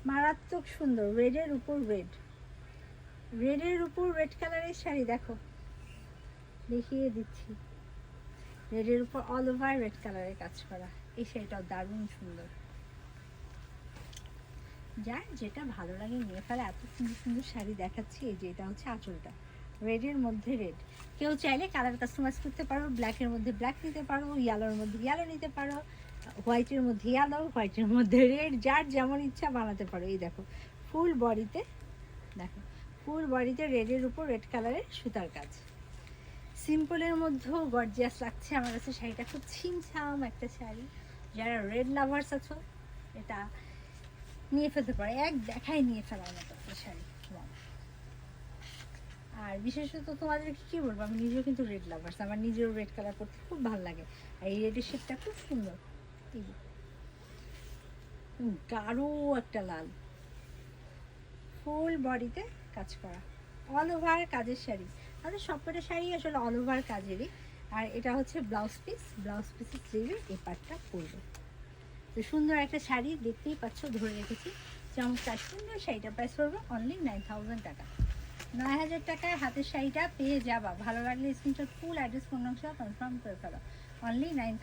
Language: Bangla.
মারাত্মক সুন্দর, রেডের উপর রেড, রেডের উপর রেড কালারের শাড়ি দেখো, দেখিয়ে দিচ্ছি। রেডের উপর অল ওভার রেড কালারের কাজ করা, এই শাড়িটাও দারুণ সুন্দর। যার যেটা ভালো লাগে নিয়ে ফেলে, এত সুন্দর সুন্দর শাড়ি দেখাচ্ছি। এই যে এটা হচ্ছে আঁচলটা, রেডের মধ্যে রেড। কেউ চাইলে কালার কাস্টমাইজ করতে পারো, ব্ল্যাকের মধ্যে ব্ল্যাক নিতে পারো, ইয়েলোর মধ্যে ইয়েলো নিতে পারো, হোয়াইটের মধ্যে ইয়েলো, হোয়াইটের মধ্যে রেড, যার যেমন ইচ্ছা বানাতে পারো। এই দেখো ফুল বডিতে, দেখো ফুল বডিতে রেডের উপর রেড কালারের সুতার কাজ। সিম্পলের মধ্যেও গর্জিয়াস লাগছে আমার কাছে শাড়িটা, খুব ছিমছাম একটা শাড়ি। যারা রেড লাভার্স আছো এটা নিয়ে ফেলতে পারে, এক দেখায় নিয়ে ফেলার মতো একটা শাড়ি। আর বিশেষত তোমাদেরকে কি বলবো, আমি নিজেও কিন্তু রেড লাভার্স, আমার নিজেরও রেড কালার পরতে খুব ভালো লাগে। আর এই রেডের শেডটা খুব সুন্দর, গাঢ় একটা লাল, ফুল বডিতে কাজ করা, অল ওভার কাজের শাড়ি। আমাদের সবকটা শাড়ি আসলে অল ওভার কাজেরই। আর এটা হচ্ছে ব্লাউজ পিস, ব্লাউজ পিসের স্লিভে এই পার্টটা পরবে। তো সুন্দর একটা শাড়ি, দেখতেই পাচ্ছ ধরে রেখেছি, চমৎকার সুন্দর শাড়িটা প্রাইস পড়বে অনলি 9000 টাকা। 9000 টাকায় হাতের শাড়িটা পেয়ে যাবা। ভালো লাগলে স্ক্রিনশট, ফুল অ্যাড্রেস, ফোন নম্বর কনফার্ম করে ফেলো। অনলি 9